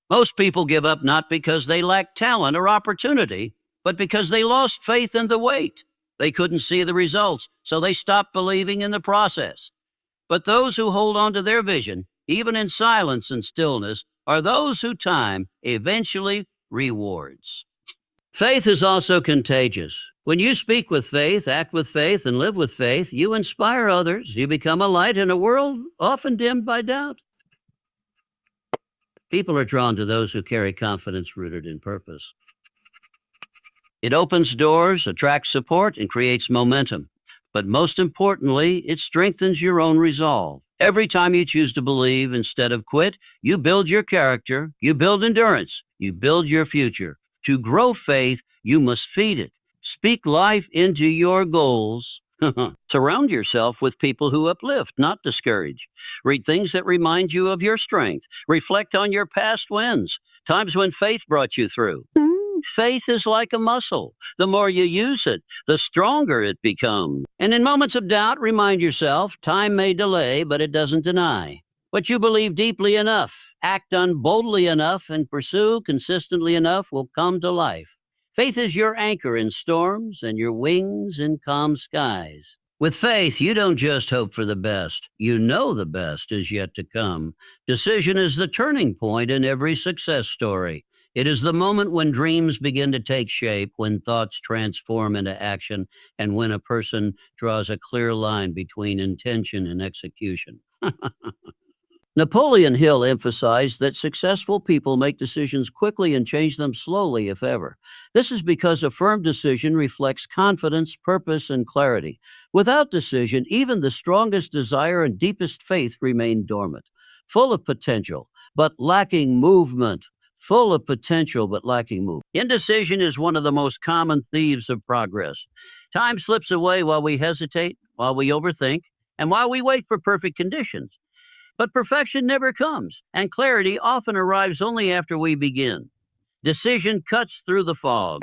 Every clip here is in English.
Most people give up not because they lack talent or opportunity, but because they lost faith in the wait. They couldn't see the results, so they stopped believing in the process. But those who hold on to their vision, even in silence and stillness, are those who time eventually rewards. Faith is also contagious. When you speak with faith, act with faith, and live with faith, you inspire others. You become a light in a world often dimmed by doubt. People are drawn to those who carry confidence rooted in purpose. It opens doors, attracts support, and creates momentum. But most importantly, it strengthens your own resolve. Every time you choose to believe instead of quit, you build your character, you build endurance, you build your future. To grow faith, you must feed it. Speak life into your goals. Surround yourself with people who uplift, not discourage. Read things that remind you of your strength. Reflect on your past wins, times when faith brought you through. Faith is like a muscle. The more you use it, the stronger it becomes. And in moments of doubt, remind yourself, time may delay, but it doesn't deny. What you believe deeply enough, act on boldly enough, and pursue consistently enough will come to life. Faith is your anchor in storms and your wings in calm skies. With faith, you don't just hope for the best. You know the best is yet to come. Decision is the turning point in every success story. It is the moment when dreams begin to take shape, when thoughts transform into action, and when a person draws a clear line between intention and execution. Napoleon Hill emphasized that successful people make decisions quickly and change them slowly, if ever. This is because a firm decision reflects confidence, purpose, and clarity. Without decision, even the strongest desire and deepest faith remain dormant, full of potential, but lacking movement. Full of potential, but lacking movement. Indecision is one of the most common thieves of progress. Time slips away while we hesitate, while we overthink, and while we wait for perfect conditions. But perfection never comes, and clarity often arrives only after we begin. Decision cuts through the fog.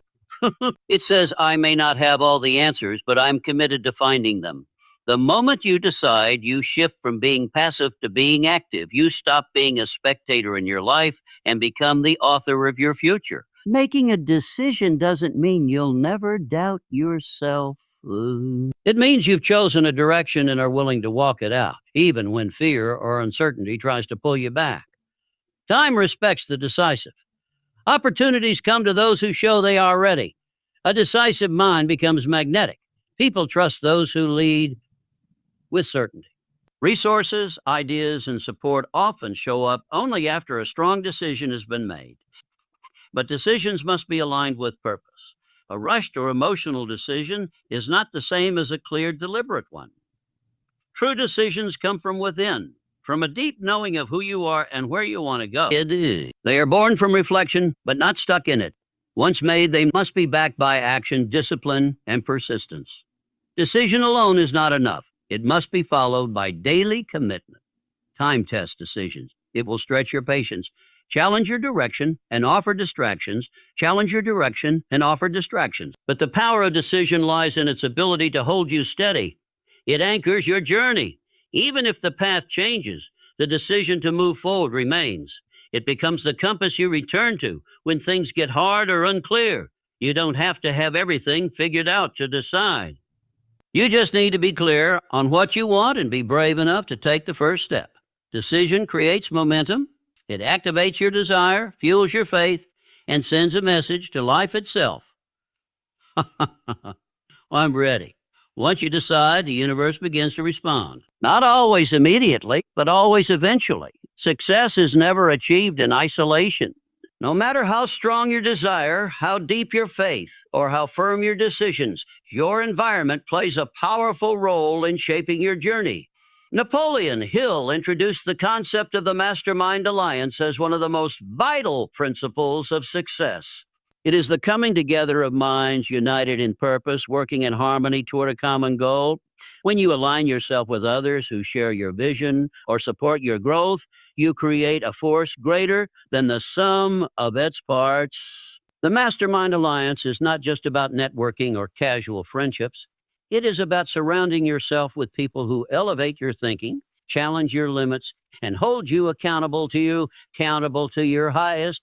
It says, I may not have all the answers, but I'm committed to finding them. The moment you decide, you shift from being passive to being active. You stop being a spectator in your life and become the author of your future. Making a decision doesn't mean you'll never doubt yourself. It means you've chosen a direction and are willing to walk it out, even when fear or uncertainty tries to pull you back. Time respects the decisive. Opportunities come to those who show they are ready. A decisive mind becomes magnetic. People trust those who lead with certainty. Resources, ideas, and support often show up only after a strong decision has been made. But decisions must be aligned with purpose. A rushed or emotional decision is not the same as a clear, deliberate one. True decisions come from within, from a deep knowing of who you are and where you want to go. They are born from reflection, but not stuck in it. Once made, they must be backed by action, discipline, and persistence. Decision alone is not enough. It must be followed by daily commitment. Time test decisions. It will stretch your patience, challenge your direction, and offer distractions. Challenge your direction and offer distractions. But the power of decision lies in its ability to hold you steady. It anchors your journey. Even if the path changes, the decision to move forward remains. It becomes the compass you return to when things get hard or unclear. You don't have to have everything figured out to decide. You just need to be clear on what you want and be brave enough to take the first step. Decision creates momentum. It activates your desire, fuels your faith, and sends a message to life itself. I'm ready. Once you decide, the universe begins to respond. Not always immediately, but always eventually. Success is never achieved in isolation. No matter how strong your desire, how deep your faith, or how firm your decisions, your environment plays a powerful role in shaping your journey. Napoleon Hill introduced the concept of the Mastermind Alliance as one of the most vital principles of success. It is the coming together of minds united in purpose, working in harmony toward a common goal. When you align yourself with others who share your vision or support your growth, you create a force greater than the sum of its parts. The Mastermind Alliance is not just about networking or casual friendships. It is about surrounding yourself with people who elevate your thinking, challenge your limits, and hold you accountable to your highest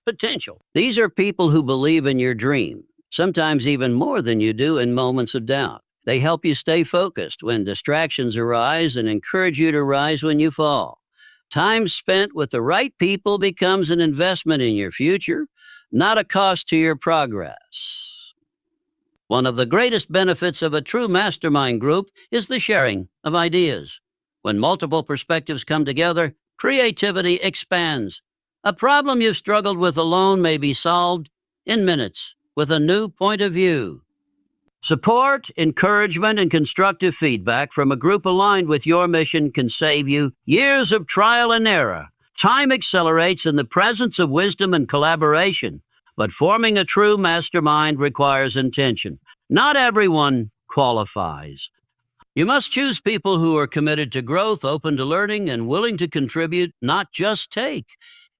potential. These are people who believe in your dream, sometimes even more than you do in moments of doubt. They help you stay focused when distractions arise and encourage you to rise when you fall. Time spent with the right people becomes an investment in your future, not a cost to your progress. One of the greatest benefits of a true mastermind group is the sharing of ideas. When multiple perspectives come together, creativity expands. A problem you've struggled with alone may be solved in minutes with a new point of view. Support, encouragement, and constructive feedback from a group aligned with your mission can save you years of trial and error. Time accelerates in the presence of wisdom and collaboration, but forming a true mastermind requires intention. Not everyone qualifies. You must choose people who are committed to growth, open to learning, and willing to contribute, not just take.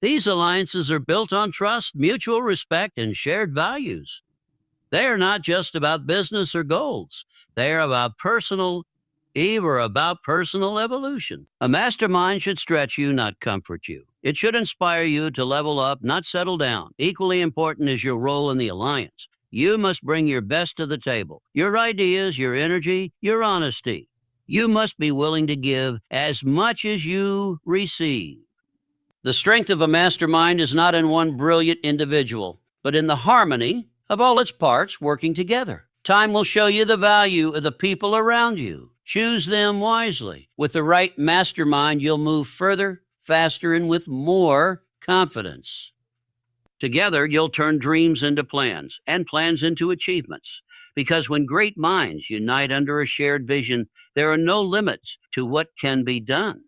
These alliances are built on trust, mutual respect, and shared values. They are not just about business or goals. They are about personal evolution. A mastermind should stretch you, not comfort you. It should inspire you to level up, not settle down. Equally important is your role in the alliance. You must bring your best to the table. Your ideas, your energy, your honesty. You must be willing to give as much as you receive. The strength of a mastermind is not in one brilliant individual, but in the harmony of all its parts working together. Time will show you the value of the people around you. Choose them wisely. With the right mastermind, you'll move further, faster, and with more confidence. Together, you'll turn dreams into plans and plans into achievements. Because when great minds unite under a shared vision, there are no limits to what can be done.